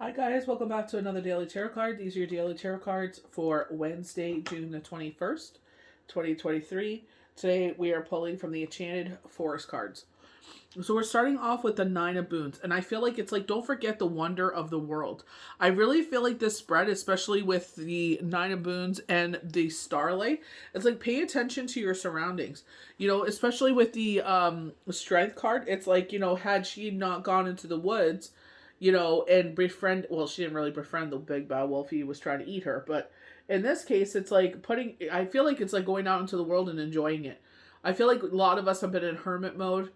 Hi guys, welcome back to another daily tarot card. These are your daily tarot cards for Wednesday, June the 21st, 2023. Today we are pulling from the Enchanted Forest cards. So we're starting off with the Nine of Boons, and I feel like it's like, don't forget the wonder of the world. I really feel like this spread, especially with the Nine of Boons and the Starlight, it's like, pay attention to your surroundings. Especially with the Strength card, it's like, had she not gone into the woods, and she didn't really befriend the big bad wolf. He was trying to eat her. But in this case, it's like I feel like it's like going out into the world and enjoying it. I feel like a lot of us have been in hermit mode.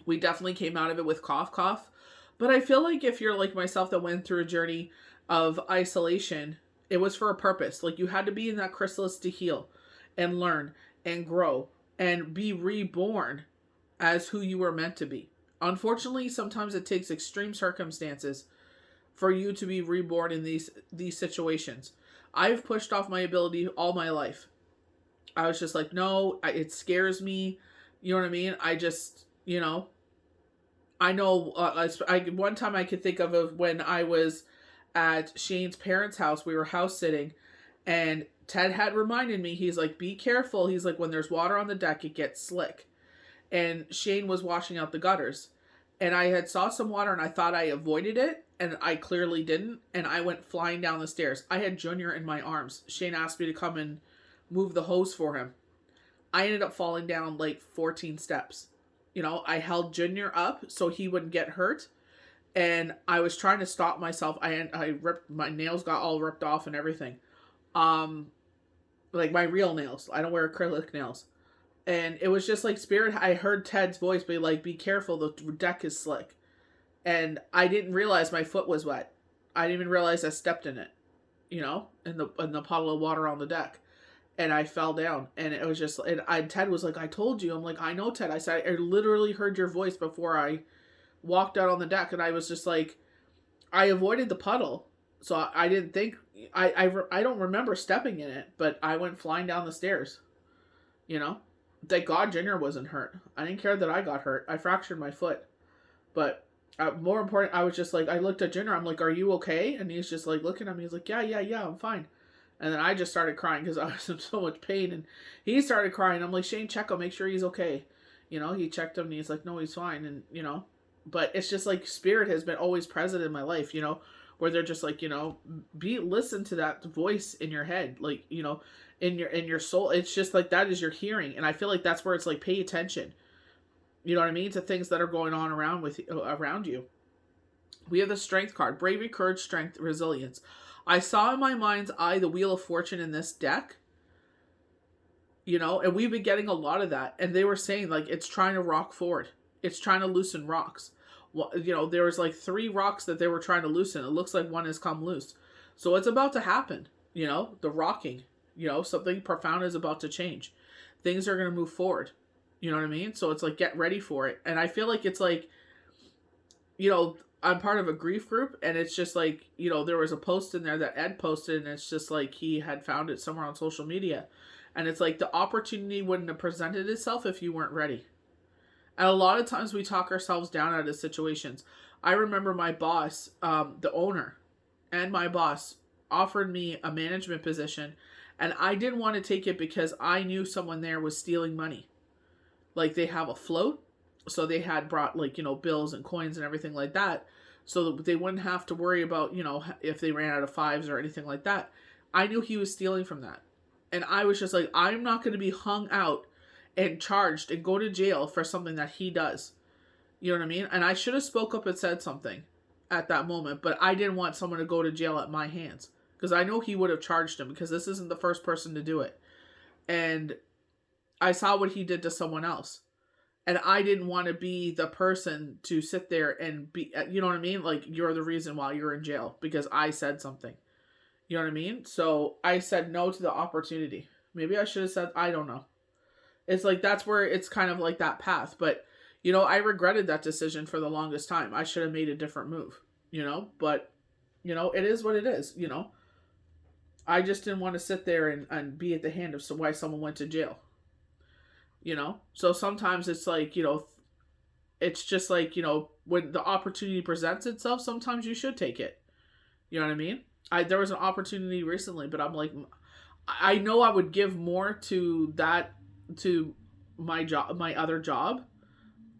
We definitely came out of it with cough, cough. But I feel like if you're like myself that went through a journey of isolation, it was for a purpose. Like, you had to be in that chrysalis to heal and learn and grow and be reborn as who you were meant to be. Unfortunately, sometimes it takes extreme circumstances for you to be reborn in these situations. I've pushed off my ability all my life. I was just like, no, it scares me. You know what I mean? I just, I know. One time I could think of when I was at Shane's parents' house. We were house sitting, and Ted had reminded me. He's like, be careful. He's like, when there's water on the deck, it gets slick. And Shane was washing out the gutters, and I had saw some water, and I thought I avoided it, and I clearly didn't, and I went flying down the stairs. I had Junior in my arms. Shane asked me to come and move the hose for him. I ended up falling down like 14 steps. I held Junior up so he wouldn't get hurt, and I was trying to stop myself. I ripped my nails, got all ripped off and everything. Like my real nails. I don't wear acrylic nails. And it was just like spirit. I heard Ted's voice be like, be careful, the deck is slick. And I didn't realize my foot was wet. I didn't even realize I stepped in it, in the puddle of water on the deck. And I fell down. And it was just, Ted was like, I told you. I'm like, I know, Ted. I said, I literally heard your voice before I walked out on the deck. And I was just like, I avoided the puddle. So I didn't think, I don't remember stepping in it, but I went flying down the stairs, Thank God Junior wasn't hurt. I didn't care that I got hurt. I fractured my foot. But more important, I was just like, I looked at Junior. I'm like, are you okay? And he's just like looking at me. He's like, yeah, I'm fine. And then I just started crying because I was in so much pain. And he started crying. I'm like, Shane, check him. Make sure he's okay. He checked him and he's like, no, he's fine. And, but it's just like spirit has been always present in my life, where they're just like, listen to that voice in your head. Like, in your soul. It's just like, that is your hearing. And I feel like that's where it's like, pay attention, you know what I mean, to things that are going on around you. We have the Strength card: bravery, courage, strength, resilience. I saw in my mind's eye the Wheel of Fortune in this deck, and we've been getting a lot of that. And they were saying like, it's trying to rock forward, it's trying to loosen rocks. Well, there was like 3 rocks that they were trying to loosen. It looks like one has come loose, so it's about to happen. The rocking. Something profound is about to change. Things are going to move forward. You know what I mean? So it's like, get ready for it. And I feel like it's like, I'm part of a grief group, and it's just like, there was a post in there that Ed posted, and it's just like he had found it somewhere on social media. And it's like, the opportunity wouldn't have presented itself if you weren't ready. And a lot of times we talk ourselves down out of situations. I remember my boss, the owner, and my boss offered me a management position, and I didn't want to take it because I knew someone there was stealing money. Like, they have a float, so they had brought like, bills and coins and everything like that, so that they wouldn't have to worry about, if they ran out of fives or anything like that. I knew he was stealing from that. And I was just like, I'm not going to be hung out and charged and go to jail for something that he does. You know what I mean? And I should have spoke up and said something at that moment, but I didn't want someone to go to jail at my hands. Because I know he would have charged him, because this isn't the first person to do it. And I saw what he did to someone else. And I didn't want to be the person to sit there and be, you know what I mean? Like, you're the reason why you're in jail because I said something. You know what I mean? So I said no to the opportunity. Maybe I should have said, I don't know. It's like, that's where it's kind of like that path. But, I regretted that decision for the longest time. I should have made a different move, but, it is what it is, I just didn't want to sit there and be at the hand of why someone went to jail. So sometimes it's like, it's just like, when the opportunity presents itself, sometimes you should take it. You know what I mean? There was an opportunity recently, but I'm like, I know I would give more to that, to my job, my other job,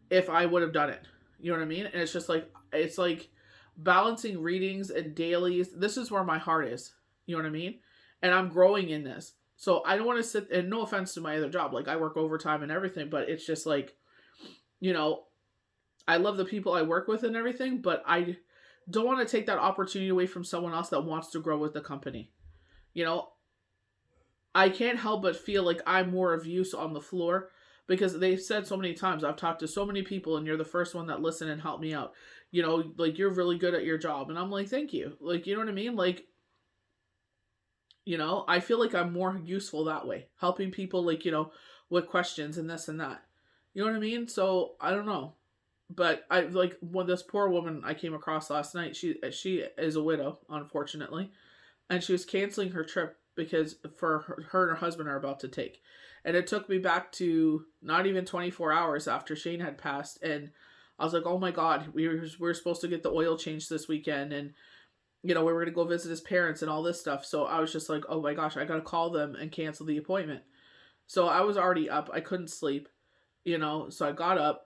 if I would have done it. You know what I mean? And it's like balancing readings and dailies. This is where my heart is. You know what I mean? And I'm growing in this. So I don't want to sit, and no offense to my other job, like I work overtime and everything, but it's just like, I love the people I work with and everything, but I don't want to take that opportunity away from someone else that wants to grow with the company. You know, I can't help but feel like I'm more of use on the floor, because they've said so many times, I've talked to so many people and you're the first one that listen and help me out. Like you're really good at your job. And I'm like, thank you. Like, you know what I mean? Like, I feel like I'm more useful that way, helping people, like, with questions and this and that. You know what I mean? So I don't know. But I like, when this poor woman I came across last night, she is a widow, unfortunately, and she was canceling her trip because her and her husband are about to take. And it took me back to not even 24 hours after Shane had passed, and I was like, oh my God, we were supposed to get the oil changed this weekend, and we were going to go visit his parents and all this stuff. So I was just like, oh my gosh, I got to call them and cancel the appointment. So I was already up. I couldn't sleep, so I got up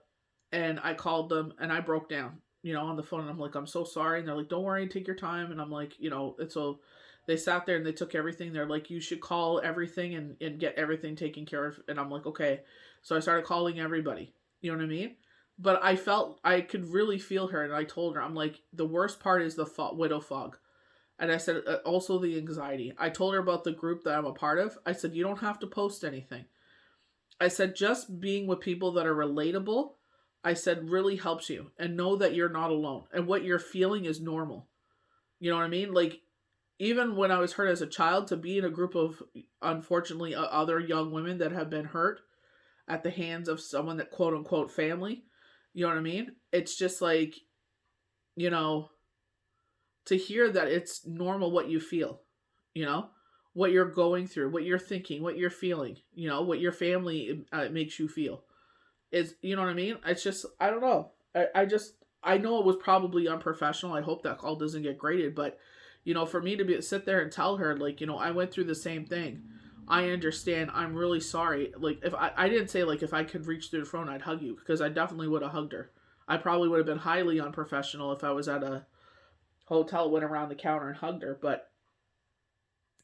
and I called them and I broke down, on the phone. And I'm like, I'm so sorry. And they're like, don't worry, take your time. And I'm like, it's so they sat there and they took everything. They're like, you should call everything and get everything taken care of. And I'm like, okay. So I started calling everybody. You know what I mean? But I could really feel her. And I told her, I'm like, the worst part is the widow fog. And I said, also the anxiety. I told her about the group that I'm a part of. I said, you don't have to post anything. I said, just being with people that are relatable, I said, really helps you. And know that you're not alone. And what you're feeling is normal. You know what I mean? Like, even when I was hurt as a child, to be in a group of, unfortunately, other young women that have been hurt at the hands of someone that, quote unquote, family, you know what I mean? It's just like, to hear that it's normal what you feel, what you're going through, what you're thinking, what you're feeling, what your family makes you feel. Is, you know what I mean? It's just, I don't know. I know it was probably unprofessional. I hope that call doesn't get graded, but, for me to sit there and tell her, like, I went through the same thing. I understand. I'm really sorry. Like, if I didn't say, like, if I could reach through the phone, I'd hug you, because I definitely would have hugged her. I probably would have been highly unprofessional if I was at a hotel, went around the counter and hugged her. But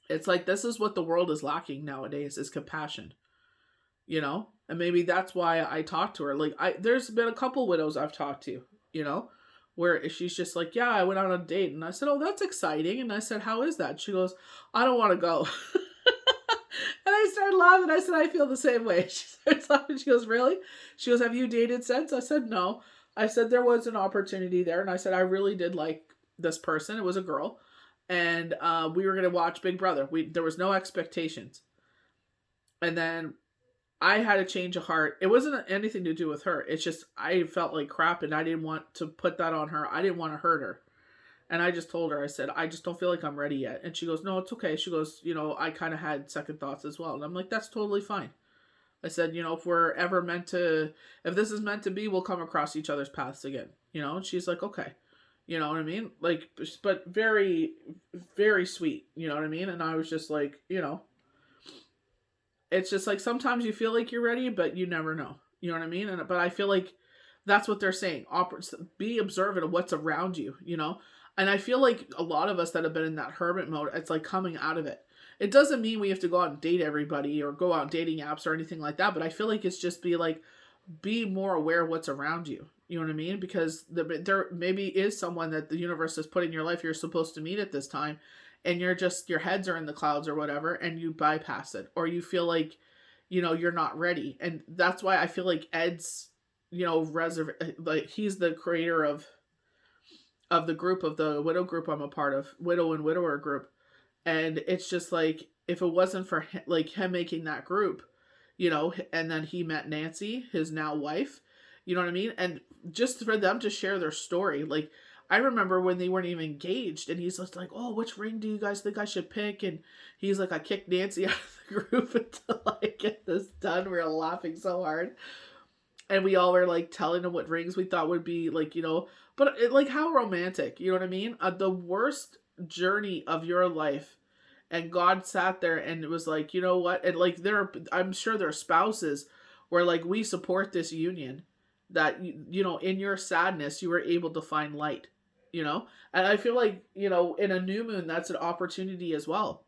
it's like, this is what the world is lacking nowadays, is compassion. And maybe that's why I talked to her. Like, there's been a couple widows I've talked to, where she's just like, yeah, I went on a date. And I said, oh, that's exciting. And I said, how is that? She goes, I don't want to go. And I started laughing. I said, I feel the same way. She starts laughing. She goes, really? She goes, have you dated since? I said, no. I said, there was an opportunity there. And I said, I really did like this person. It was a girl. And we were going to watch Big Brother. There was no expectations. And then I had a change of heart. It wasn't anything to do with her. It's just, I felt like crap and I didn't want to put that on her. I didn't want to hurt her. And I just told her, I said, I just don't feel like I'm ready yet. And she goes, no, it's okay. She goes, I kind of had second thoughts as well. And I'm like, that's totally fine. I said, if we're ever if this is meant to be, we'll come across each other's paths again. And she's like, okay. You know what I mean? Like, but very, very sweet. You know what I mean? And I was just like, it's just like, sometimes you feel like you're ready, but you never know. You know what I mean? But I feel like that's what they're saying. Be observant of what's around you, And I feel like a lot of us that have been in that hermit mode, it's like coming out of it. It doesn't mean we have to go out and date everybody or go out on dating apps or anything like that. But I feel like it's just be more aware of what's around you. You know what I mean? Because there maybe is someone that the universe has put in your life you're supposed to meet at this time. And your heads are in the clouds or whatever, and you bypass it. Or you feel like, you're not ready. And that's why I feel like Ed's, like, he's the creator of the group, of the widow group I'm a part of, widow and widower group. And it's just like, if it wasn't for him, like him making that group, and then he met Nancy, his now wife, you know what I mean? And just for them to share their story, like, I remember when they weren't even engaged, and he's just like, oh, which ring do you guys think I should pick? And he's like, I kicked Nancy out of the group until I get this done. We were laughing so hard. And we all were like telling him what rings we thought would be like, but like how romantic, you know what I mean? The worst journey of your life, and God sat there and it was like, you know what? And like I'm sure their spouses were like, we support this union, that in your sadness you were able to find light, and I feel like, in a new moon, that's an opportunity as well.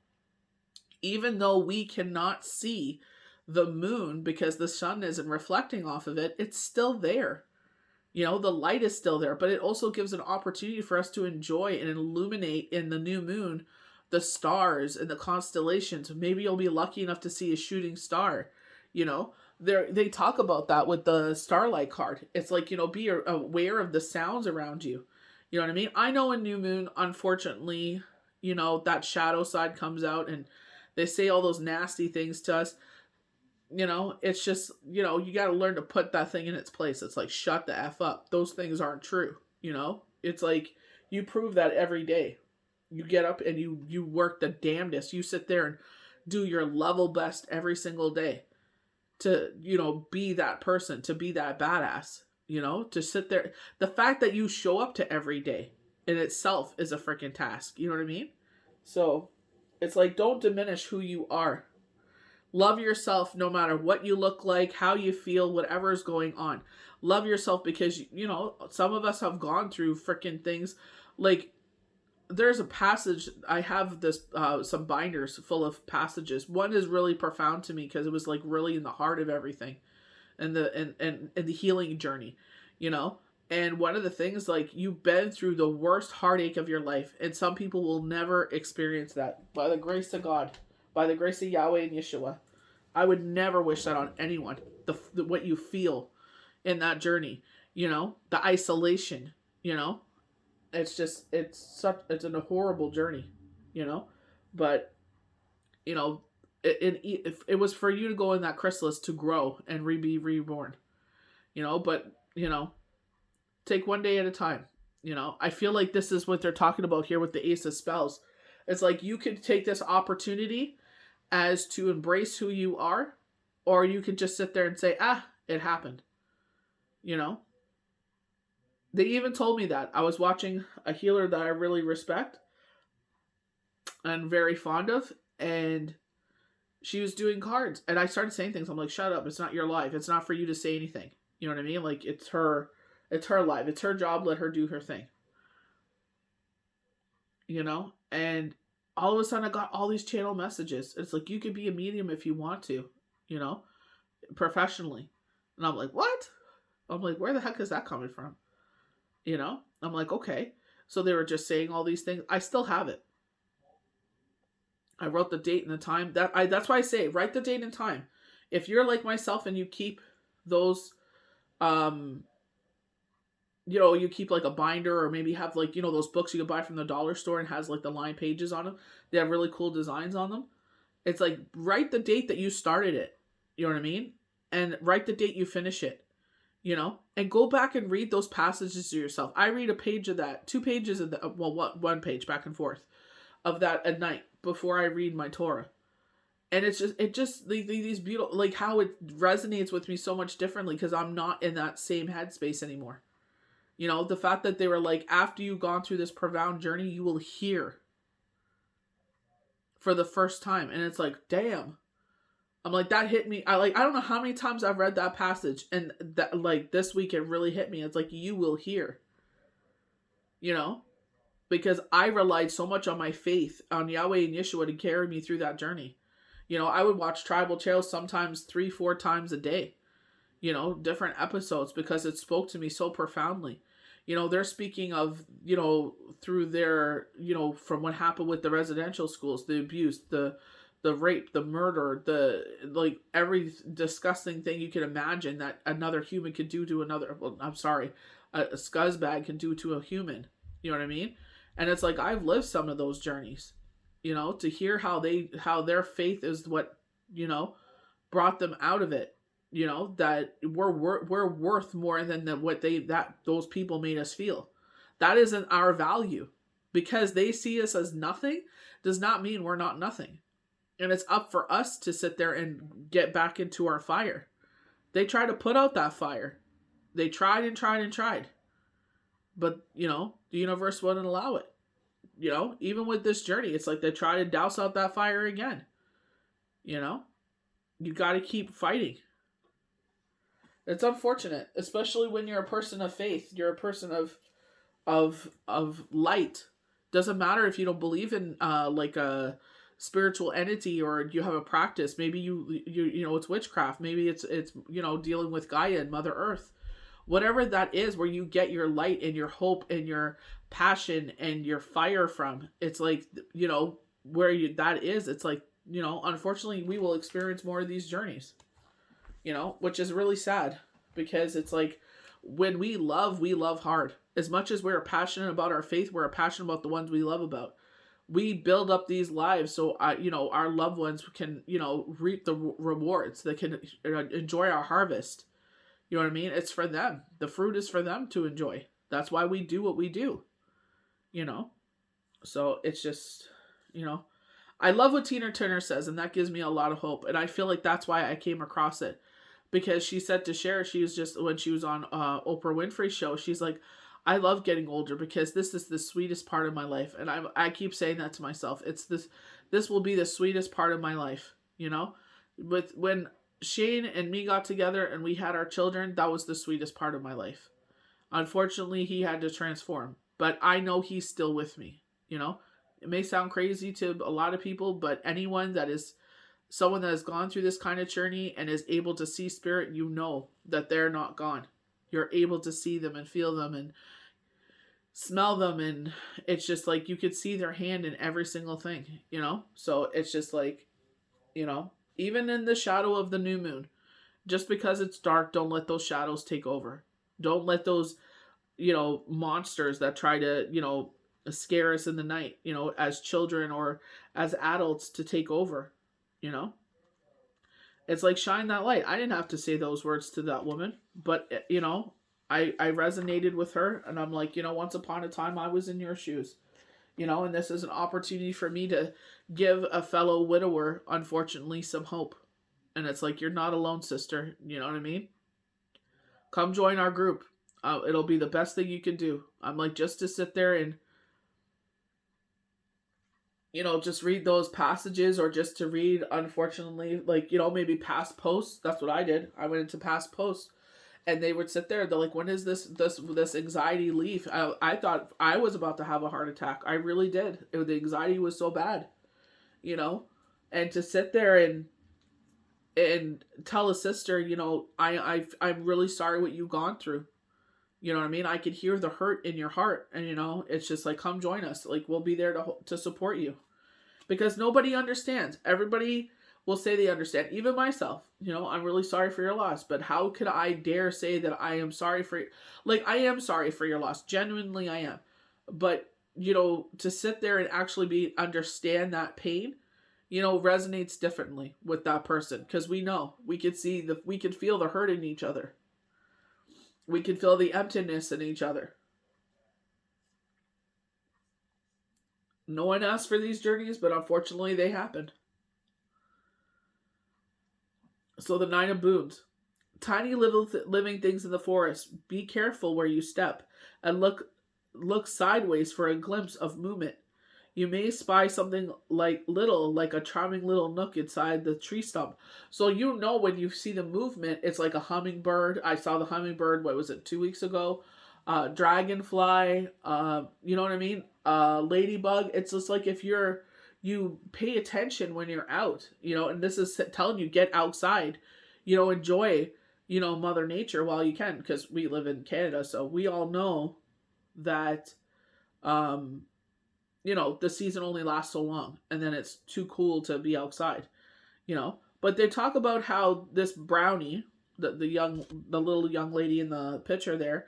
Even though we cannot see the moon because the sun isn't reflecting off of it, it's still there. The light is still there, but it also gives an opportunity for us to enjoy and illuminate in the new moon the stars and the constellations. Maybe you'll be lucky enough to see a shooting star. They talk about that with the starlight card. It's like, be aware of the sounds around you. You know what I mean? I know in new moon, unfortunately, that shadow side comes out and they say all those nasty things to us. It's just, you got to learn to put that thing in its place. It's like, shut the F up. Those things aren't true. It's like, you prove that every day. You get up and you work the damnedest. You sit there and do your level best every single day to, be that person, to be that badass, to sit there. The fact that you show up to every day in itself is a freaking task. You know what I mean? So it's like, don't diminish who you are. Love yourself no matter what you look like, how you feel, whatever is going on. Love yourself because, some of us have gone through freaking things. Like, there's a passage, I have this, some binders full of passages. One is really profound to me because it was like really in the heart of everything and the healing journey, And one of the things, like, you've been through the worst heartache of your life, and some people will never experience that. By the grace of God, by the grace of Yahweh and Yeshua, I would never wish that on anyone. What you feel in that journey, the isolation, it's just, it's a horrible journey, but, if it was for you to go in that chrysalis to grow and be reborn, but, take one day at a time. I feel like this is what they're talking about here with the Ace of Spells. It's like, you could take this opportunity as to embrace who you are, or you could just sit there and say, it happened. They even told me that. I was watching a healer that I really respect and very fond of, and she was doing cards, and I started saying things. I'm like, shut up, it's not your life. It's not for you to say anything. You know what I mean? Like, it's her life. It's her job. Let her do her thing. And all of a sudden I got all these channel messages. It's like, you could be a medium if you want to, professionally. And I'm like, what? I'm like, where the heck is that coming from? I'm like, okay. So they were just saying all these things. I still have it. I wrote the date and the time. That's why I say, write the date and time. If you're like myself and you keep those, you keep like a binder, or maybe have like, those books you can buy from the dollar store and has like the line pages on them. They have really cool designs on them. It's like, write the date that you started it. You know what I mean? And write the date you finish it, and go back and read those passages to yourself. I read a page of that, 2 pages of that, one page back and forth of that at night before I read my Torah. And it's just these beautiful, like, how it resonates with me so much differently because I'm not in that same headspace anymore. The fact that they were like, after you've gone through this profound journey, you will hear for the first time. And it's like, damn. I'm like, that hit me. I don't know how many times I've read that passage, and that, like, this week it really hit me. It's like, you will hear, because I relied so much on my faith, on Yahweh and Yeshua to carry me through that journey. I would watch Tribal Trails sometimes 3-4 times a day, different episodes, because it spoke to me so profoundly. They're speaking of, through their, from what happened with the residential schools, the abuse, the rape, the murder, the, like, every disgusting thing you can imagine that another human could do to another, a scuzzbag can do to a human. You know what I mean? And it's like, I've lived some of those journeys, to hear how their faith is what, brought them out of it. That we're worth more than what those people made us feel. That isn't our value. Because they see us as nothing does not mean we're not nothing. And it's up for us to sit there and get back into our fire. They tried to put out that fire. They tried and tried and tried. But, the universe wouldn't allow it. Even with this journey, it's like they try to douse out that fire again. You got to keep fighting. It's unfortunate, especially when you're a person of faith. You're a person of light. Doesn't matter if you don't believe in like a spiritual entity or you have a practice. Maybe you it's witchcraft. Maybe it's dealing with Gaia and Mother Earth. Whatever that is, where you get your light and your hope and your passion and your fire from. It's like, that is. It's like, unfortunately, we will experience more of these journeys. Which is really sad, because it's like, when we love hard. As much as we're passionate about our faith, we're passionate about the ones we love about. We build up these lives so, our loved ones can, reap the rewards. They can enjoy our harvest. You know what I mean? It's for them. The fruit is for them to enjoy. That's why we do what we do. So it's just, I love what Tina Turner says, and that gives me a lot of hope. And I feel like that's why I came across it. Because she said to share, when she was on Oprah Winfrey's show, she's like, I love getting older because this is the sweetest part of my life. And I keep saying that to myself. This will be the sweetest part of my life, when Shane and me got together and we had our children, that was the sweetest part of my life. Unfortunately, he had to transform, but I know he's still with me, It may sound crazy to a lot of people, but anyone that is someone that has gone through this kind of journey and is able to see spirit, that they're not gone. You're able to see them and feel them and smell them, and it's just like you could see their hand in every single thing, So it's just like, even in the shadow of the new moon, just because it's dark, don't let those shadows take over. Don't let those, monsters that try to, scare us in the night, as children or as adults, to take over, It's like, shine that light. I didn't have to say those words to that woman, but, I resonated with her, and I'm like, once upon a time I was in your shoes, and this is an opportunity for me to give a fellow widower, unfortunately, some hope. And it's like, you're not alone, sister. You know what I mean? Come join our group. It'll be the best thing you can do. I'm like, just to sit there and, just read those passages, or just to read, unfortunately, like, maybe past posts. That's what I did. I went into past posts, and they would sit there. They're like, when is this anxiety leave? I thought I was about to have a heart attack. I really did. The anxiety was so bad, and to sit there and tell a sister, I'm really sorry what you've gone through. You know what I mean? I could hear the hurt in your heart, and it's just like, come join us. Like, we'll be there to support you, because nobody understands. Everybody will say they understand, even myself. I'm really sorry for your loss, but how could I dare say that I am sorry for like, I am sorry for your loss. Genuinely, I am. But, to sit there and actually understand that pain, resonates differently with that person, because we could feel the hurt in each other. We could feel the emptiness in each other. No one asked for these journeys, but unfortunately they happened. So the Nine of Boons. Tiny living things in the forest. Be careful where you step, and look sideways for a glimpse of movement. You may spy something like a charming little nook inside the tree stump. So when you see the movement, it's like a hummingbird. I saw the hummingbird, 2 weeks ago? Dragonfly, you know what I mean? Ladybug. It's just like, if you pay attention when you're out, and this is telling you, get outside, enjoy, Mother Nature while you can, because we live in Canada, so we all know that, the season only lasts so long, and then it's too cool to be outside, But they talk about how this brownie, the little young lady in the picture there,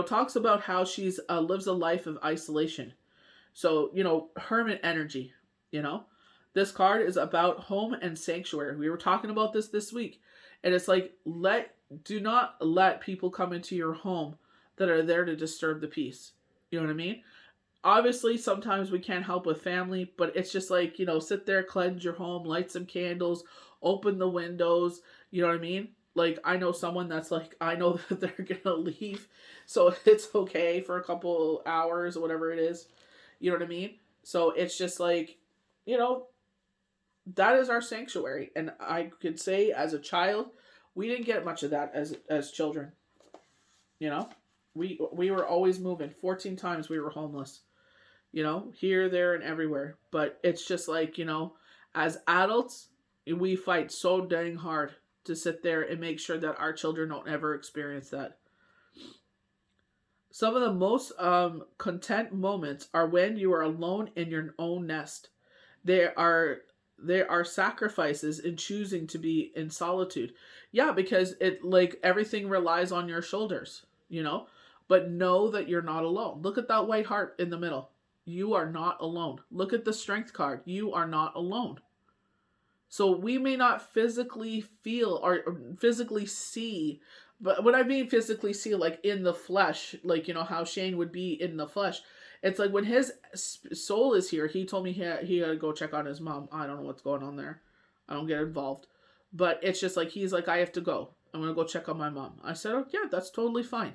talks about how she's lives a life of isolation. So, hermit energy, This card is about home and sanctuary. We were talking about this week. And it's like, do not let people come into your home that are there to disturb the peace. You know what I mean? Obviously, sometimes we can't help with family, but it's just like, sit there, cleanse your home, light some candles, open the windows, you know what I mean? Like, I know someone that's like, I know that they're gonna leave, so it's okay for a couple hours or whatever it is. You know what I mean? So it's just like, you know, that is our sanctuary. And I could say, as a child, we didn't get much of that as children. You know, we were always moving. 14 times we were homeless. You know, here, there, and everywhere. But it's just like, you know, as adults, we fight so dang hard to sit there and make sure that our children don't ever experience that. Some of the most content moments are when you are alone in your own nest. There are there are sacrifices in choosing to be in solitude. Yeah, because it, like, everything relies on your shoulders, you know? But know that you're not alone. Look at that white heart in the middle. You are not alone. Look at the strength card. You are not alone. So we may not physically feel or physically see, but when I mean physically see, like in the flesh, like, you know, how Shane would be in the flesh. It's like when his soul is here, he told me he had to go check on his mom. I don't know what's going on there. I don't get involved. But it's just like, he's like, I have to go. I'm going to go check on my mom. I said, oh, yeah, that's totally fine.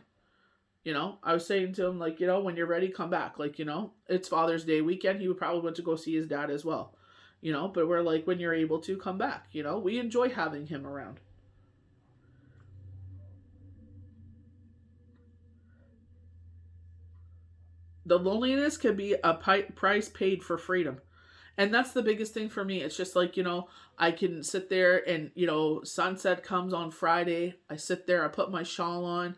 You know, I was saying to him, like, you know, when you're ready, come back. Like, you know, it's Father's Day weekend. He would probably want to go see his dad as well. You know, but we're like, when you're able to, come back. You know, we enjoy having him around. The loneliness can be a price paid for freedom. And that's the biggest thing for me. It's just like, you know, I can sit there and, you know, sunset comes on Friday. I sit there, I put my shawl on,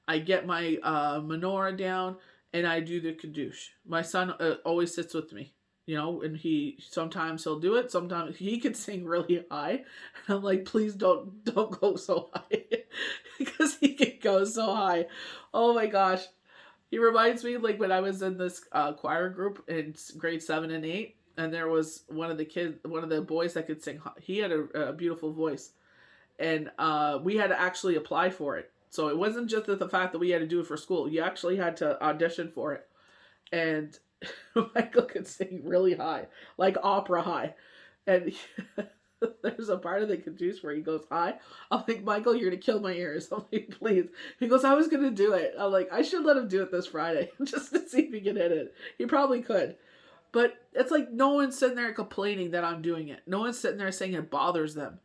I get my menorah down, and I do the kadoosh. My son always sits with me, you know, and he sometimes he'll do it. Sometimes he can sing really high, and I'm like, please don't go so high, because he can go so high. Oh my gosh, he reminds me, like, when I was in this choir group in grade 7 and 8, and there was one of the boys that could sing. He had a beautiful voice, and we had to actually apply for it. So it wasn't just the fact that we had to do it for school. You actually had to audition for it. And Michael could sing really high, like opera high. And there's a part of the caboose where he goes high. I'm like, Michael, you're going to kill my ears. I'm like, please. He goes, I was going to do it. I'm like, I should let him do it this Friday just to see if he can hit it. He probably could. But it's like, no one's sitting there complaining that I'm doing it. No one's sitting there saying it bothers them.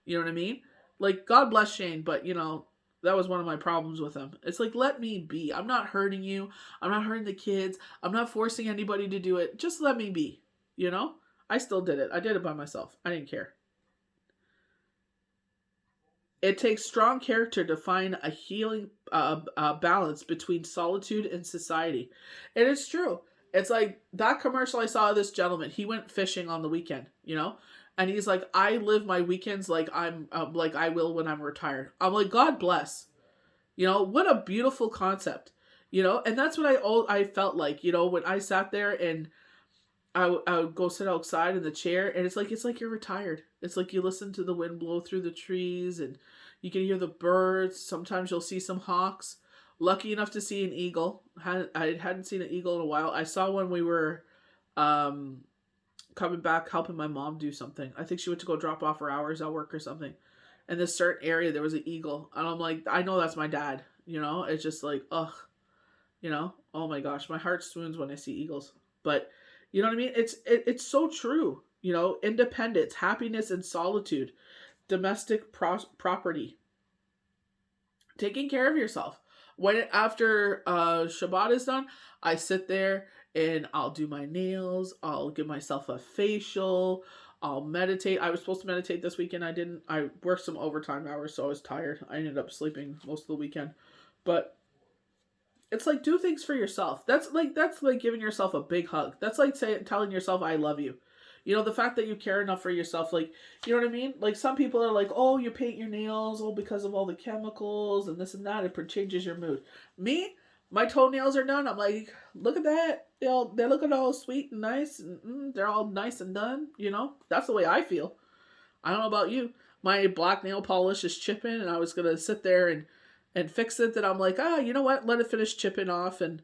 You know what I mean? Like, God bless Shane, but, you know, that was one of my problems with him. It's like, let me be. I'm not hurting you. I'm not hurting the kids. I'm not forcing anybody to do it. Just let me be. You know? I still did it. I did it by myself. I didn't care. It takes strong character to find a healing balance between solitude and society. And it's true. It's like that commercial I saw of this gentleman. He went fishing on the weekend, you know? And he's like, I live my weekends like I'm like I will when I'm retired. I'm like, God bless. You know, what a beautiful concept. You know, and that's what I felt like, you know, when I sat there and I would go sit outside in the chair, and it's like you're retired. It's like you listen to the wind blow through the trees, and you can hear the birds. Sometimes you'll see some hawks. Lucky enough to see an eagle. I hadn't seen an eagle in a while. I saw when we were coming back helping my mom do something. I think she went to go drop off her hours at work or something. In this certain area there was an eagle. And I'm like, I know that's my dad. You know, it's just like, ugh. You know, oh my gosh, my heart swoons when I see eagles. But you know what I mean? It's so true. You know, independence, happiness, and solitude, domestic property, taking care of yourself. When after Shabbat is done, I sit there and I'll do my nails. I'll give myself a facial. I'll meditate. I was supposed to meditate this weekend. I didn't. I worked some overtime hours, so I was tired. I ended up sleeping most of the weekend. But it's like, do things for yourself. That's like giving yourself a big hug. That's like telling yourself, I love you. You know, the fact that you care enough for yourself, like, you know what I mean? Like, some people are like, oh, you paint your nails, oh, because of all the chemicals and this and that, it changes your mood. Me, my toenails are done. I'm like, look at that. They're looking all sweet and nice, and they're all nice and done, you know? That's the way I feel. I don't know about you. My black nail polish is chipping, and I was going to sit there and fix it, that I'm like, you know what? Let it finish chipping off, and,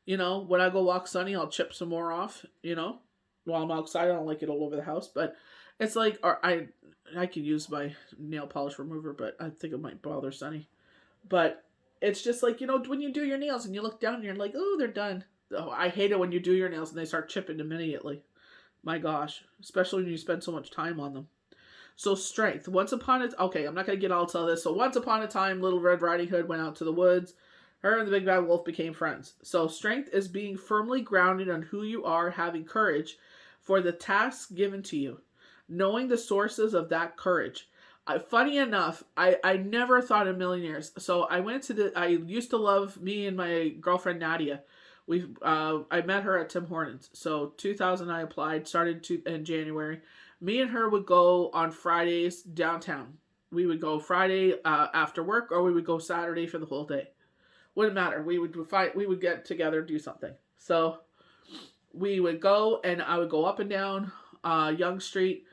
you know, when I go walk Sunny, I'll chip some more off, you know? While I'm outside, I don't like it all over the house, but it's like, I could use my nail polish remover, but I think it might bother Sunny. But it's just like, when you do your nails and you look down and you're like, oh, they're done. Oh, I hate it when you do your nails and they start chipping immediately. My gosh. Especially when you spend so much time on them. So strength. Okay, I'm not going to get all to this. So once upon a time, Little Red Riding Hood went out to the woods. Her and the Big Bad Wolf became friends. So strength is being firmly grounded on who you are, having courage for the tasks given to you. Knowing the sources of that courage. Funny enough, I never thought in millionaires. So I used to love me and my girlfriend Nadia. I met her at Tim Hortons. So 2000 I applied, started in January. Me and her would go on Fridays downtown. We would go Friday after work, or we would go Saturday for the whole day. Wouldn't matter. We would get together and do something. So we would go, and I would go up and down Young Street,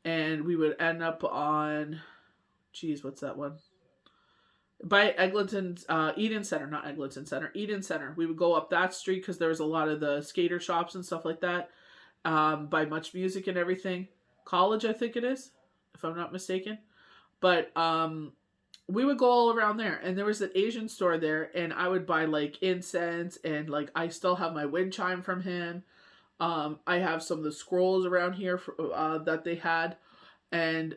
and we would end up on, what's that one? By Eglinton's, Eden Center, not Eglinton Center, Eden Center. We would go up that street because there was a lot of the skater shops and stuff like that. By Much Music and everything. College, I think it is, if I'm not mistaken. But we would go all around there, and there was an Asian store there, and I would buy like incense, and like I still have my wind chime from him. I have some of the scrolls around here that they had, and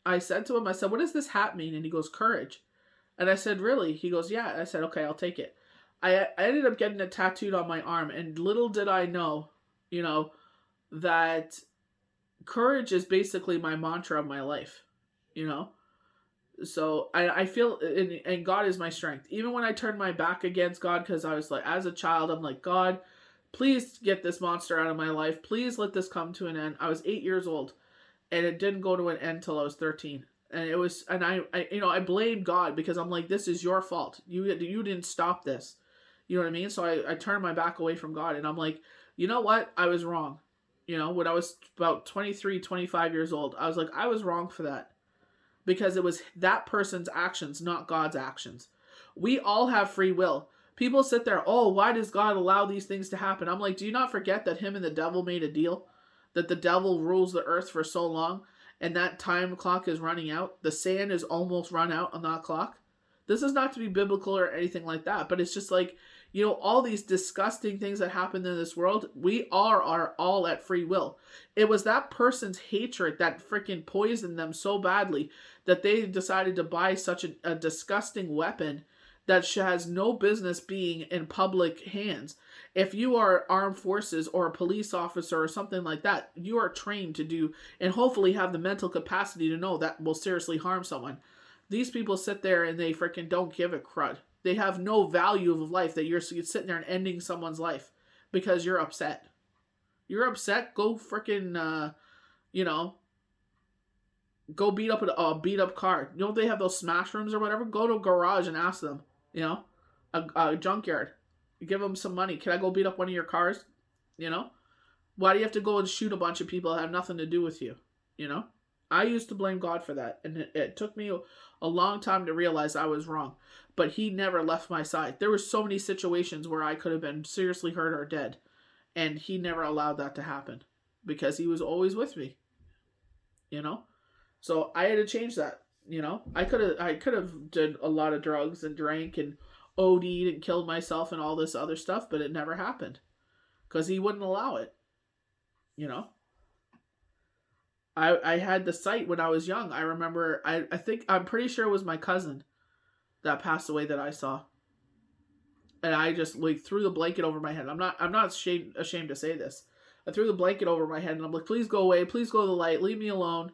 I said to him, I said, "What does this hat mean?" And he goes, "Courage." And I said, "Really?" He goes, "Yeah." I said, "Okay, I'll take it." I ended up getting it tattooed on my arm, and little did I know, that courage is basically my mantra of my life, So I feel, and God is my strength. Even when I turned my back against God, because I was like, as a child, I'm like, God, please get this monster out of my life. Please let this come to an end. I was 8 years old, and it didn't go to an end till I was 13. And it was, and I blamed God because I'm like, this is your fault. You didn't stop this. You know what I mean? So I turned my back away from God, and I'm like, you know what? I was wrong. When I was about 23, 25 years old, I was like, I was wrong for that. Because it was that person's actions, not God's actions. We all have free will. People sit there, oh, why does God allow these things to happen? I'm like, do you not forget that him and the devil made a deal? That the devil rules the earth for so long, and that time clock is running out? The sand is almost run out on that clock. This is not to be biblical or anything like that, but it's just like, all these disgusting things that happen in this world, we are all at free will. It was that person's hatred that freaking poisoned them so badly that they decided to buy such a disgusting weapon that has no business being in public hands. If you are armed forces or a police officer or something like that, you are trained to do and hopefully have the mental capacity to know that will seriously harm someone. These people sit there and they freaking don't give a crud. They have no value of life, that you're sitting there and ending someone's life because you're upset. You're upset? Go freaking, go beat up a beat up car. Don't they have those smash rooms or whatever? Go to a garage and ask them, a junkyard. Give them some money. Can I go beat up one of your cars? Why do you have to go and shoot a bunch of people that have nothing to do with you? I used to blame God for that, and it took me a long time to realize I was wrong. But he never left my side. There were so many situations where I could have been seriously hurt or dead, and he never allowed that to happen because he was always with me. So I had to change that. I could have did a lot of drugs and drank and OD'd and killed myself and all this other stuff, but it never happened because he wouldn't allow it. I had the sight when I was young. I remember, I'm pretty sure it was my cousin that passed away that I saw. And I just threw the blanket over my head. I'm not ashamed to say this. I threw the blanket over my head and I'm like, please go away. Please go to the light. Leave me alone.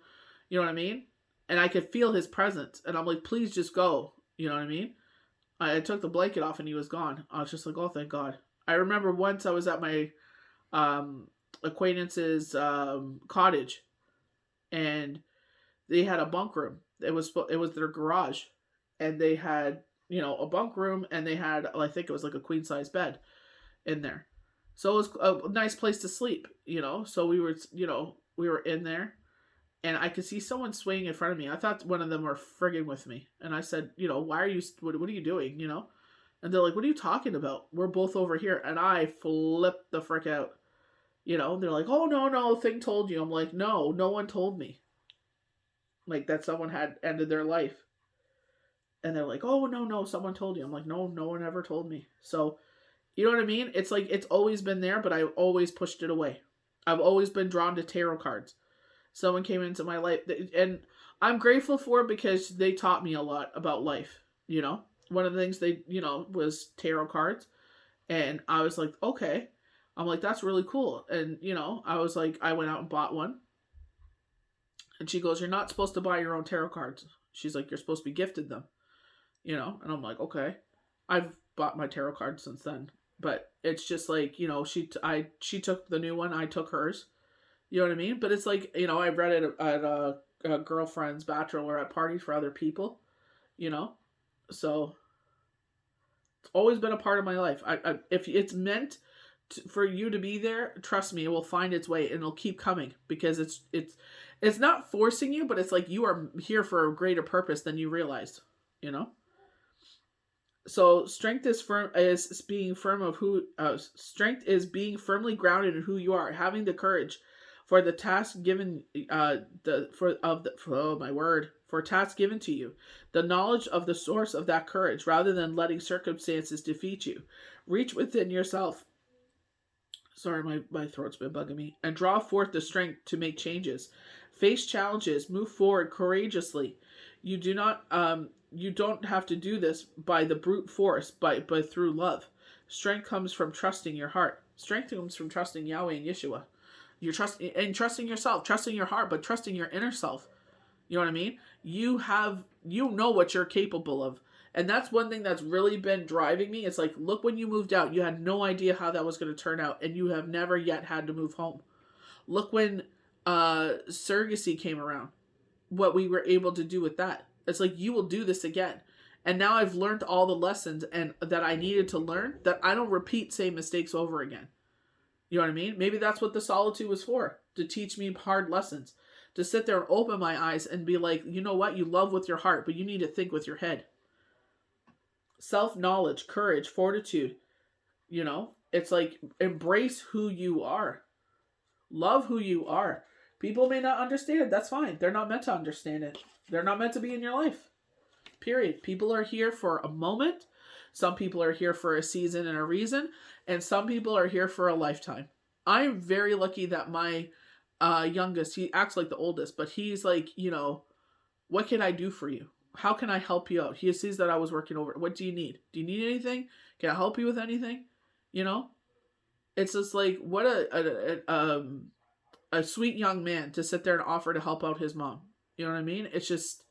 You know what I mean? And I could feel his presence. And I'm like, please just go. You know what I mean? I took the blanket off and he was gone. I was just like, oh, thank God. I remember once I was at my acquaintance's cottage. And they had a bunk room. It was their garage. And they had, a bunk room, and they had, I think it was like a queen size bed in there. So it was a nice place to sleep, So we were in there, and I could see someone swaying in front of me. I thought one of them were frigging with me. And I said, why are you, what are you doing, And they're like, what are you talking about? We're both over here. And I flipped the frick out. They're like, oh, no, thing told you. I'm like, no one told me. like that someone had ended their life. And they're like, oh, no, someone told you. I'm like, no one ever told me. So, you know what I mean? It's like, it's always been there, but I always pushed it away. I've always been drawn to tarot cards. Someone came into my life, and I'm grateful for it because they taught me a lot about life. You know, one of the things they, was tarot cards. And I was like, okay. I'm like, that's really cool. And, I was like, I went out and bought one. And she goes, you're not supposed to buy your own tarot cards. She's like, you're supposed to be gifted them. And I'm like, okay. I've bought my tarot cards since then. But it's just like, she took the new one, I took hers. You know what I mean? But it's like, I read it at a girlfriend's bachelorette party for other people, So it's always been a part of my life. If it's meant for you to be there, trust me, it will find its way and it'll keep coming because it's not forcing you, but it's like you are here for a greater purpose than you realized, So strength is being firmly grounded in who you are, having the courage for the task given for task given to you, the knowledge of the source of that courage rather than letting circumstances defeat you. Reach within yourself. Sorry, my throat's been bugging me. And draw forth the strength to make changes. Face challenges, move forward courageously. You don't have to do this by the brute force, but through love. Strength comes from trusting your heart. Strength comes from trusting Yahweh and Yeshua. Trusting yourself, trusting your heart, but trusting your inner self. You know what I mean? You know what you're capable of. And that's one thing that's really been driving me. It's like, look, when you moved out, you had no idea how that was going to turn out, and you have never yet had to move home. Look when surrogacy came around, what we were able to do with that. It's like, you will do this again. And now I've learned all the lessons and that I needed to learn, that I don't repeat same mistakes over again. You know what I mean? Maybe that's what the solitude was for, to teach me hard lessons, to sit there and open my eyes and be like, you know what? You love with your heart, but you need to think with your head. Self-knowledge, courage, fortitude, it's like, embrace who you are. Love who you are. People may not understand it. That's fine. They're not meant to understand it. They're not meant to be in your life. Period. People are here for a moment. Some people are here for a season and a reason. And some people are here for a lifetime. I'm very lucky that my youngest, he acts like the oldest, but he's like, what can I do for you? How can I help you out? He sees that I was working over. What do you need? Do you need anything? Can I help you with anything? It's just like, what a sweet young man to sit there and offer to help out his mom. You know what I mean? It's just,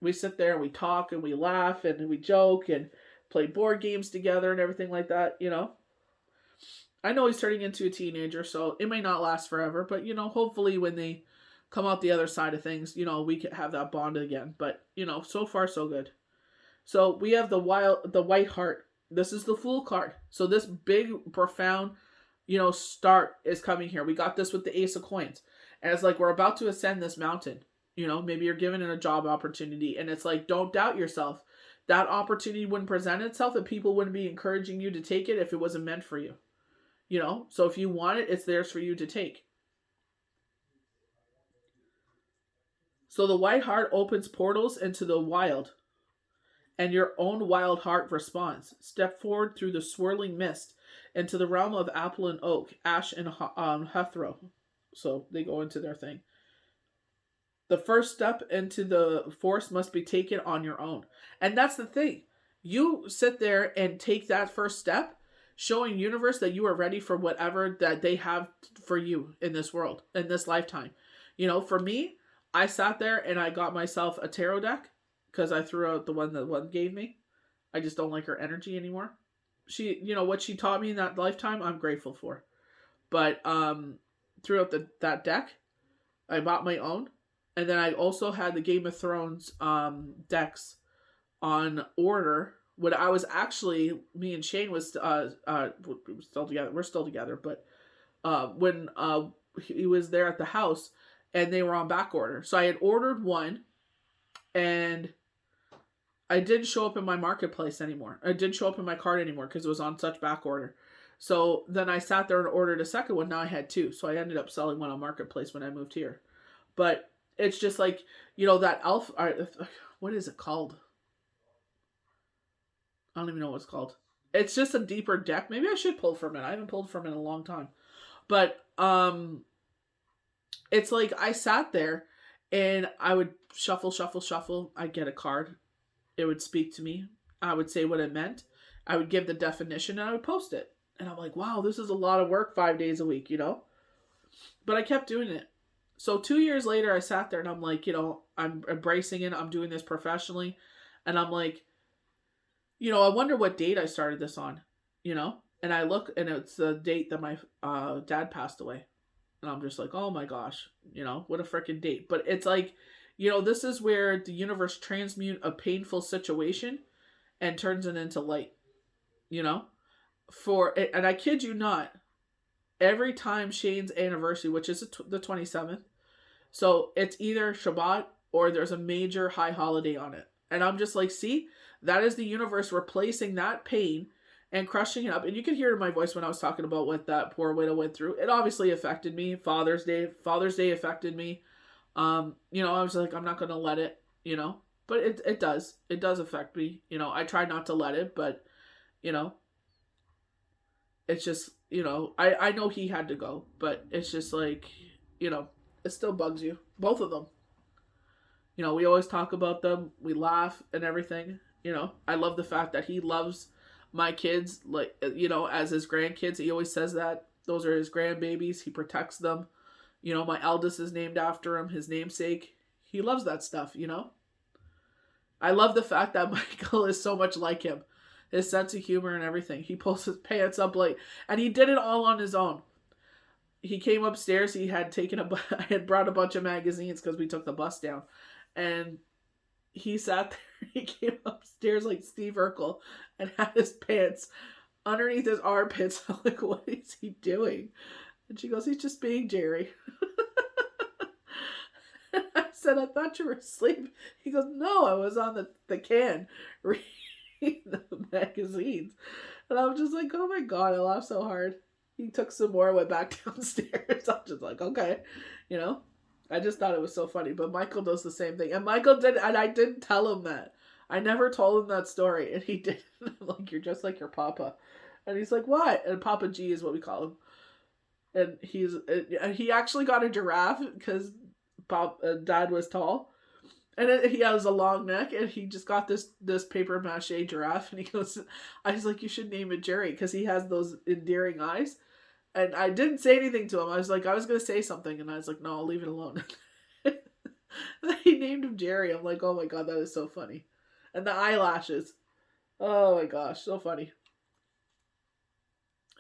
we sit there and we talk and we laugh and we joke and play board games together and everything like that, I know he's turning into a teenager, so it may not last forever, but, hopefully when they come out the other side of things, we can have that bond again. But, so far so good. So we have the white heart. This is the Fool card. So this big, profound, start is coming here. We got this with the Ace of Coins. And it's like, we're about to ascend this mountain. Maybe you're given a job opportunity. And it's like, don't doubt yourself. That opportunity wouldn't present itself and people wouldn't be encouraging you to take it if it wasn't meant for you. So if you want it, it's theirs for you to take. So the white heart opens portals into the wild, and your own wild heart responds. Step forward through the swirling mist into the realm of apple and oak, ash and hethro. So they go into their thing. The first step into the force must be taken on your own. And that's the thing. You sit there and take that first step, showing universe that you are ready for whatever that they have for you in this world, in this lifetime. For me, I sat there and I got myself a tarot deck because I threw out the one that one gave me. I just don't like her energy anymore. She, what she taught me in that lifetime, I'm grateful for. But threw out that deck. I bought my own. And then I also had the Game of Thrones decks on order. When I was actually, me and Shane was still together. We're still together. But when he was there at the house, and they were on back order. So I had ordered one, and I didn't show up in my marketplace anymore. I didn't show up in my cart anymore because it was on such back order. So then I sat there and ordered a second one. Now I had two. So I ended up selling one on marketplace when I moved here. But It's just like, that alpha, what is it called? I don't even know what it's called. It's just a deeper deck. Maybe I should pull from it. I haven't pulled from it in a long time. But it's like I sat there and I would shuffle, shuffle, shuffle. I'd get a card. It would speak to me. I would say what it meant. I would give the definition and I would post it. And I'm like, wow, this is a lot of work 5 days a week, But I kept doing it. So 2 years later, I sat there and I'm like, I'm embracing it. I'm doing this professionally. And I'm like, I wonder what date I started this on, And I look and it's the date that my dad passed away. And I'm just like, oh my gosh, what a freaking date. But it's like, this is where the universe transmute a painful situation and turns it into light, and I kid you not, every time Shane's anniversary, which is the 27th, so it's either Shabbat or there's a major high holiday on it. And I'm just like, see, that is the universe replacing that pain and crushing it up. And you could hear it in my voice when I was talking about what that poor widow went through. It obviously affected me. Father's Day affected me. I was like, I'm not going to let it, but it does affect me. I try not to let it, but, it's just, I know he had to go, but it's just like, it still bugs you. Both of them. We always talk about them. We laugh and everything. I love the fact that he loves my kids, like, as his grandkids. He always says that. Those are his grandbabies. He protects them. My eldest is named after him, his namesake. He loves that stuff, I love the fact that Michael is so much like him. His sense of humor and everything. He pulls his pants up late. And he did it all on his own. He came upstairs. He had I had brought a bunch of magazines because we took the bus down. And he sat there. He came upstairs like Steve Urkel and had his pants underneath his armpits. I'm like, what is he doing? And she goes, he's just being Jerry. I said, I thought you were asleep. He goes, no, I was on the can reading the magazines. And I was just like, oh my God, I laughed so hard. He took some more, went back downstairs. I'm just like, okay, I just thought it was so funny. But Michael does the same thing. And Michael did, and I didn't tell him that. I never told him that story. And he did. I'm like, you're just like your papa. And he's like, what? And Papa G is what we call him. And he actually got a giraffe because Dad was tall. And he has a long neck, and he just got this paper mache giraffe. And he goes, I was like, you should name it Jerry because he has those endearing eyes. And I didn't say anything to him. I was like, I was going to say something. And I was like, no, I'll leave it alone. He named him Jerry. I'm like, oh my God, that is so funny. And the eyelashes. Oh my gosh, so funny.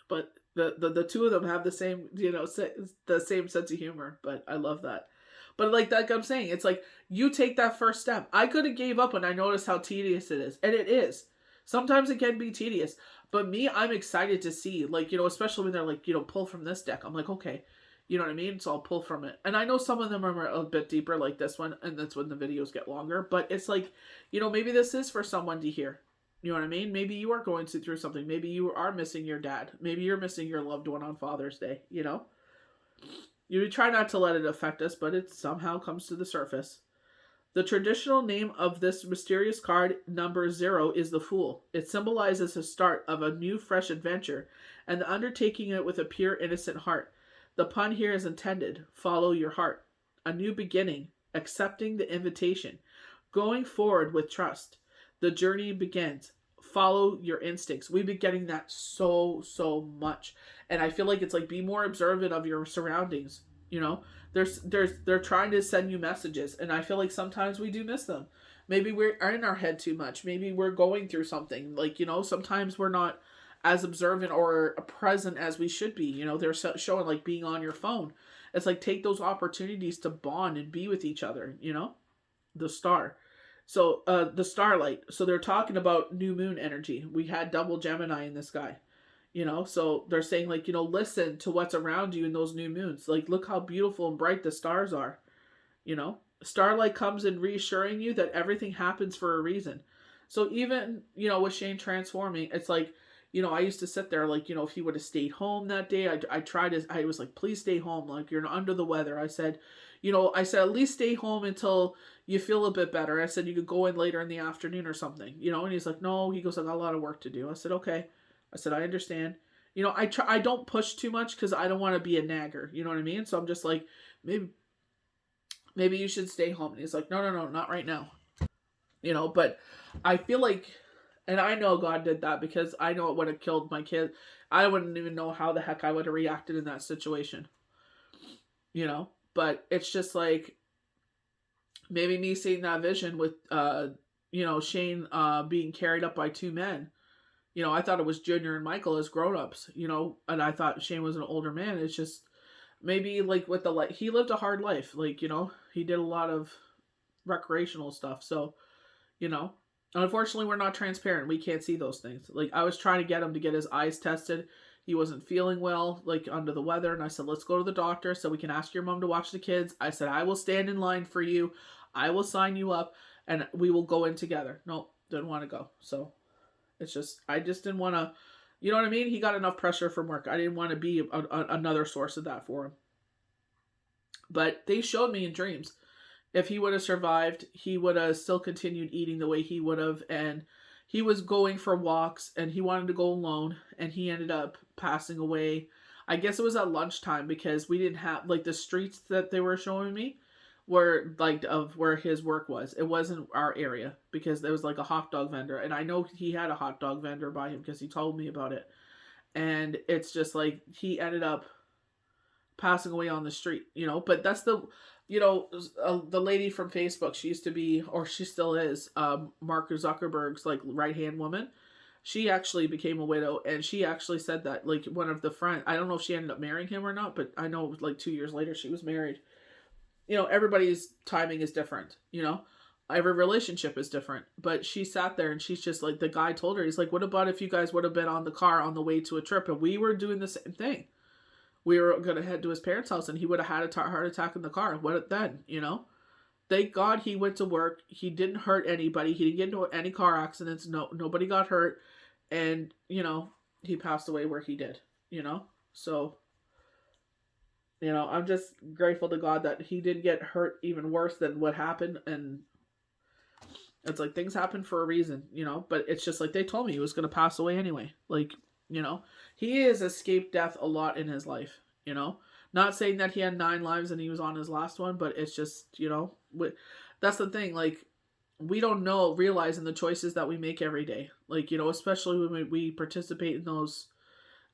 But the two of them have the same, the same sense of humor. But I love that. But like I'm saying, it's like you take that first step. I could have gave up when I noticed how tedious it is. And it is. Sometimes it can be tedious. But me, I'm excited to see, like, especially when they're like, pull from this deck. I'm like, okay, you know what I mean? So I'll pull from it. And I know some of them are a bit deeper like this one. And that's when the videos get longer. But it's like, maybe this is for someone to hear. You know what I mean? Maybe you are going through something. Maybe you are missing your dad. Maybe you're missing your loved one on Father's Day, You try not to let it affect us, but it somehow comes to the surface. The traditional name of this mysterious card, number 0, is the Fool. It symbolizes the start of a new, fresh adventure, and the undertaking it with a pure, innocent heart. The pun here is intended. Follow your heart. A new beginning. Accepting the invitation. Going forward with trust. The journey begins. Follow your instincts. We've been getting that so much. And I feel like it's like, be more observant of your surroundings. They're trying to send you messages. And I feel like sometimes we do miss them. Maybe we're in our head too much. Maybe we're going through something. Like, sometimes we're not as observant or present as we should be. They're showing like being on your phone. It's like, take those opportunities to bond and be with each other, the star. So, the starlight. So they're talking about new moon energy. We had double Gemini in the sky. So they're saying like, listen to what's around you in those new moons. Like, look how beautiful and bright the stars are. Starlight comes in reassuring you that everything happens for a reason. So even, with Shane transforming, it's like, I used to sit there like, if he would have stayed home that day, I was like, please stay home. Like, you're under the weather. I said, at least stay home until you feel a bit better. I said, you could go in later in the afternoon or something, and he's like, no, he goes, I got a lot of work to do. I said, okay. I said, I understand. I don't push too much because I don't want to be a nagger. You know what I mean? So I'm just like, maybe you should stay home. And he's like, no, not right now. But I feel like, and I know God did that because I know it would have killed my kid. I wouldn't even know how the heck I would have reacted in that situation. But it's just like, maybe me seeing that vision with, Shane being carried up by two men. I thought it was Junior and Michael as grown-ups, and I thought Shane was an older man. It's just, maybe like with he lived a hard life. Like, he did a lot of recreational stuff. So, unfortunately we're not transparent. We can't see those things. Like, I was trying to get him to get his eyes tested. He wasn't feeling well, like under the weather. And I said, let's go to the doctor so we can ask your mom to watch the kids. I said, I will stand in line for you. I will sign you up and we will go in together. Nope, didn't want to go. So it's just, I just didn't want to, you know what I mean? He got enough pressure from work. I didn't want to be another source of that for him. But they showed me in dreams, if he would have survived, he would have still continued eating the way he would have. And he was going for walks and he wanted to go alone. And he ended up passing away. I guess it was at lunchtime because we didn't have, like, the streets that they were showing me were like of where his work was. It wasn't our area because there was like a hot dog vendor. And I know he had a hot dog vendor by him because he told me about it. And it's just like he ended up passing away on the street, but that's the lady from Facebook. She used to be, or she still is, Mark Zuckerberg's like right-hand woman. She actually became a widow, and she actually said that, like, one of the friends, I don't know if she ended up marrying him or not, but I know it was like 2 years later she was married. Everybody's timing is different, every relationship is different. But she sat there and she's just like, the guy told her, he's like, what about if you guys would have been on the car on the way to a trip and we were doing the same thing? We were going to head to his parents' house and he would have had a heart attack in the car. What then, Thank God he went to work. He didn't hurt anybody. He didn't get into any car accidents. No, nobody got hurt. And, he passed away where he did, So, I'm just grateful to God that he didn't get hurt even worse than what happened. And it's like, things happen for a reason, but it's just like they told me he was going to pass away anyway. Like, he has escaped death a lot in his life, not saying that he had 9 lives and he was on his last one, but it's just, that's the thing. Like, we don't realize in the choices that we make every day, like, especially when we participate in those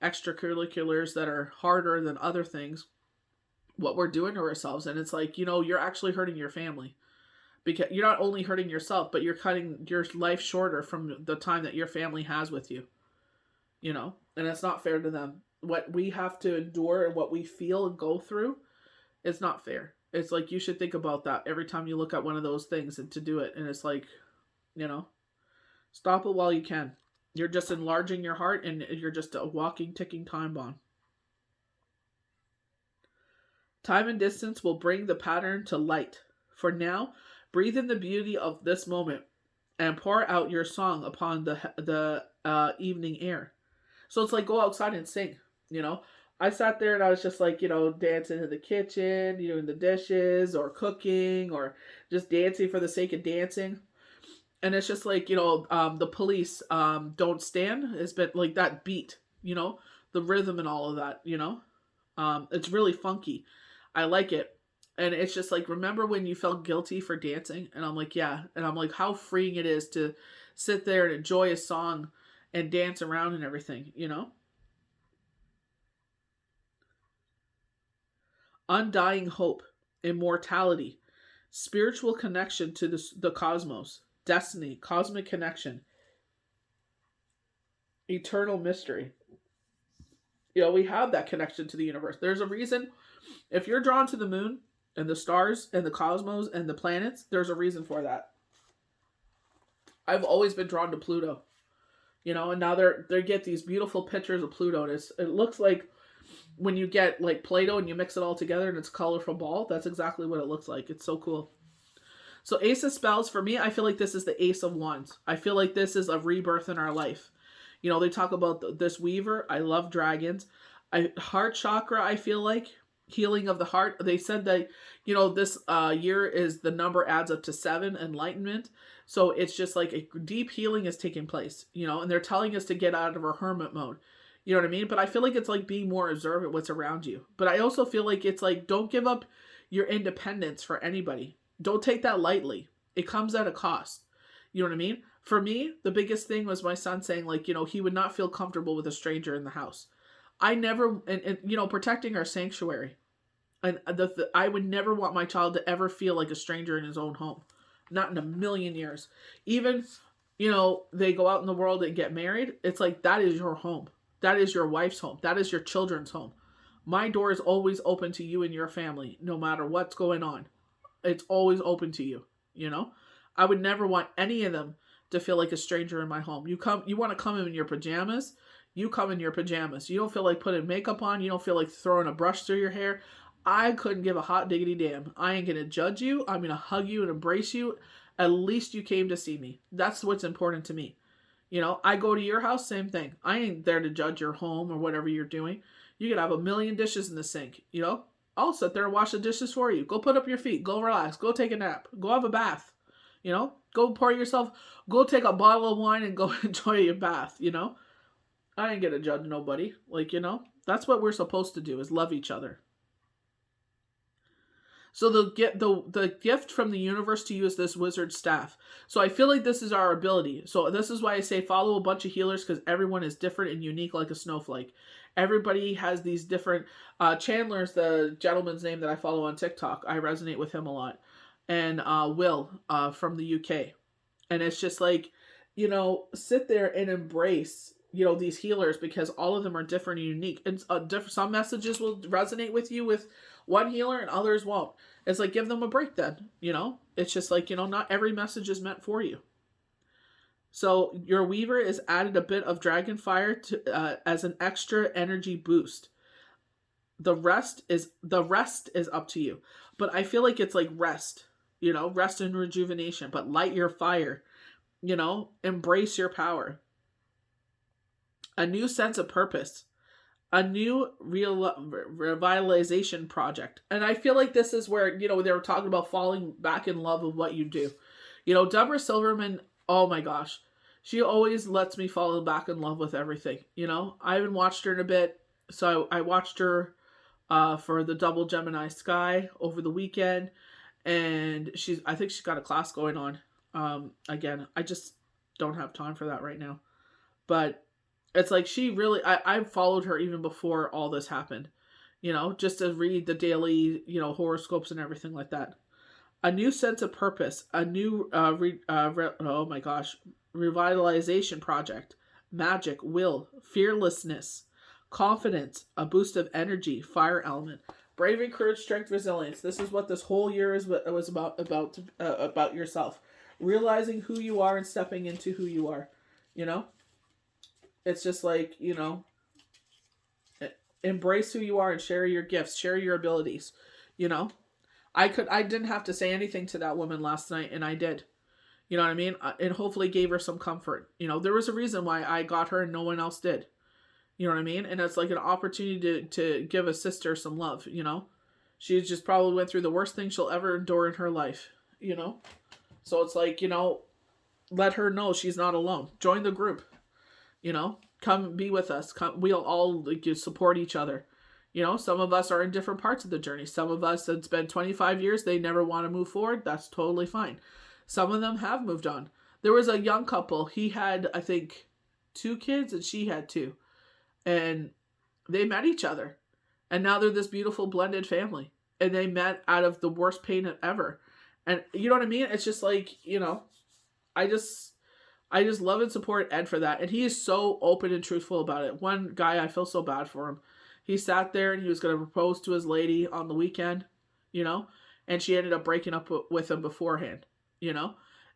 extracurriculars that are harder than other things, what we're doing to ourselves. And it's like, you're actually hurting your family, because you're not only hurting yourself, but you're cutting your life shorter from the time that your family has with you, and it's not fair to them. What we have to endure and what we feel and go through, it's not fair. It's like, you should think about that every time you look at one of those things and to do it. And it's like, stop it while you can. You're just enlarging your heart and you're just a walking, ticking time bomb. Time and distance will bring the pattern to light. For now, breathe in the beauty of this moment and pour out your song upon the evening air. So it's like, go outside and sing, I sat there and I was just like, dancing in the kitchen, doing the dishes or cooking or just dancing for the sake of dancing. And it's just like, the Police, Don't Stand has been like that beat, the rhythm and all of that, it's really funky. I like it. And it's just like, remember when you felt guilty for dancing? And I'm like, yeah. And I'm like, how freeing it is to sit there and enjoy a song and dance around and everything, Undying hope, immortality, spiritual connection to the cosmos, destiny, cosmic connection, eternal mystery. We have that connection to the universe. There's a reason. If you're drawn to the moon and the stars and the cosmos and the planets, there's a reason for that. I've always been drawn to Pluto. And now they get these beautiful pictures of Pluto. And it looks like when you get like Play-Doh and you mix it all together and it's a colorful ball. That's exactly what it looks like. It's so cool. So Ace of Spells, for me, I feel like this is the Ace of Wands. I feel like this is a rebirth in our life. You know, they talk about this weaver. I love dragons. Heart chakra, I feel like healing of the heart. They said that, you know, this year is the number adds up to 7, enlightenment. So it's just like a deep healing is taking place, you know, and they're telling us to get out of our hermit mode. You know what I mean? But I feel like it's like being more observant what's around you. But I also feel like it's like, don't give up your independence for anybody. Don't take that lightly. It comes at a cost. You know what I mean? For me, the biggest thing was my son saying, like, you know, he would not feel comfortable with a stranger in the house. I never, and you know, protecting our sanctuary. And I would never want my child to ever feel like a stranger in his own home. Not in a million years. Even, you know, they go out in the world and get married. It's like, that is your home. That is your wife's home. That is your children's home. My door is always open to you and your family, no matter what's going on. It's always open to you, you know? I would never want any of them to feel like a stranger in my home. You want to come in your pajamas, you come in your pajamas. You don't feel like putting makeup on, you don't feel like throwing a brush through your hair. I couldn't give a hot diggity damn. I ain't going to judge you. I'm going to hug you and embrace you. At least you came to see me. That's what's important to me. You know, I go to your house, same thing. I ain't there to judge your home or whatever you're doing. You could have a million dishes in the sink, you know? I'll sit there and wash the dishes for you. Go put up your feet. Go relax. Go take a nap. Go have a bath. You know? Go pour yourself. Go take a bottle of wine and go enjoy your bath, you know? I ain't gonna judge nobody. Like, you know? That's what we're supposed to do, is love each other. So the gift from the universe to you is this wizard staff. So I feel like this is our ability. So this is why I say follow a bunch of healers, because everyone is different and unique like a snowflake. Everybody has these different... Chandler's the gentleman's name that I follow on TikTok. I resonate with him a lot. And Will from the UK. And it's just like, you know, sit there and embrace, you know, these healers, because all of them are different and unique. And some messages will resonate with you with one healer and others won't. It's like, give them a break then, you know? It's just like, you know, not every message is meant for you. So your weaver is added a bit of dragon fire to as an extra energy boost. The rest is up to you. But I feel like it's like rest, you know, rest and rejuvenation, but light your fire, you know, embrace your power. A new sense of purpose. A new revitalization project. And I feel like this is where, you know, they were talking about falling back in love with what you do. You know, Deborah Silverman, oh my gosh, she always lets me fall back in love with everything. You know, I haven't watched her in a bit. So I watched her for the Double Gemini Sky over the weekend. And I think she's got a class going on. Again, I just don't have time for that right now. But it's like she really, I followed her even before all this happened, you know, just to read the daily, you know, horoscopes and everything like that. A new sense of purpose, a new, oh my gosh, revitalization project, magic, will, fearlessness, confidence, a boost of energy, fire element, bravery, courage, strength, resilience. This is what this whole year was about yourself, realizing who you are and stepping into who you are, you know? It's just like, you know, embrace who you are and share your gifts, share your abilities, you know? I didn't have to say anything to that woman last night, and I did. You know what I mean? And hopefully gave her some comfort. You know, there was a reason why I got her and no one else did. You know what I mean? And it's like an opportunity to give a sister some love, you know? She just probably went through the worst thing she'll ever endure in her life, you know? So it's like, you know, let her know she's not alone. Join the group. You know, come be with us. We'll all support each other. You know, some of us are in different parts of the journey. Some of us, it's been 25 years, they never want to move forward. That's totally fine. Some of them have moved on. There was a young couple. He had, I think, 2 kids and she had 2. And they met each other. And now they're this beautiful blended family. And they met out of the worst pain ever. And you know what I mean? It's just like, you know, I just love and support Ed for that. And he is so open and truthful about it. One guy, I feel so bad for him. He sat there and he was going to propose to his lady on the weekend, you know, and she ended up breaking up with him beforehand, you know,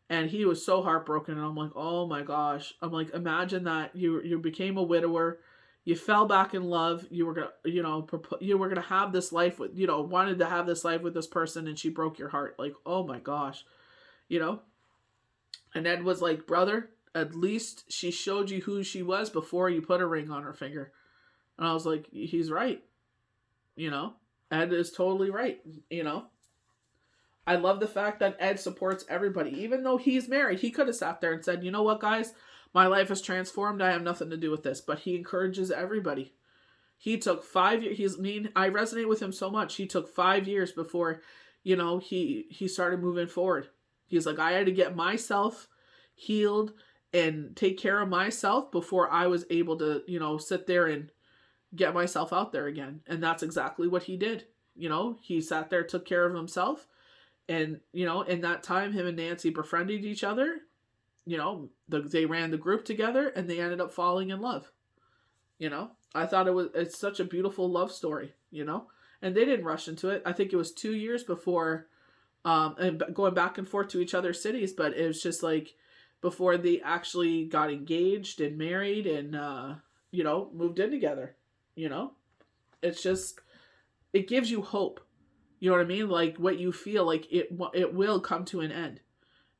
and he was so heartbroken. And I'm like, oh my gosh. I'm like, imagine that you became a widower. You fell back in love. You were going to, you know, you were going to have this life with, you know, wanted to have this life with this person, and she broke your heart. Like, oh my gosh, you know. And Ed was like, brother, at least she showed you who she was before you put a ring on her finger. And I was like, he's right. You know, Ed is totally right. You know, I love the fact that Ed supports everybody. Even though he's married, he could have sat there and said, you know what, guys, my life is transformed. I have nothing to do with this. But he encourages everybody. He took 5 years. I resonate with him so much. He took 5 years before, you know, he started moving forward. He's like, I had to get myself healed and take care of myself before I was able to, you know, sit there and get myself out there again. And that's exactly what he did. You know, he sat there, took care of himself. And, you know, in that time, him and Nancy befriended each other. You know, they ran the group together and they ended up falling in love. You know, I thought it's such a beautiful love story, you know, and they didn't rush into it. I think it was 2 years before, and going back and forth to each other's cities, but it was just like before they actually got engaged and married and, you know, moved in together, you know, it's just, it gives you hope. You know what I mean? Like what you feel like it will come to an end,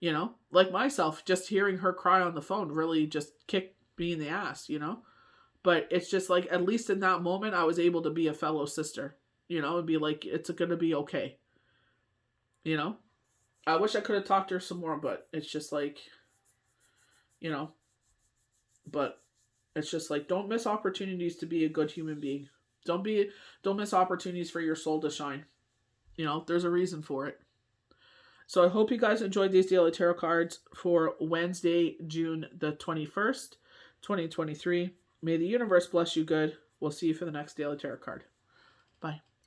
you know, like myself, just hearing her cry on the phone really just kicked me in the ass, you know. But it's just like, at least in that moment, I was able to be a fellow sister, you know, and be like, it's going to be okay. You know, I wish I could have talked to her some more, but it's just like, you know, but it's just like, don't miss opportunities to be a good human being. Don't miss opportunities for your soul to shine. You know, there's a reason for it. So I hope you guys enjoyed these daily tarot cards for Wednesday, June the 21st, 2023. May the universe bless you good. We'll see you for the next daily tarot card. Bye.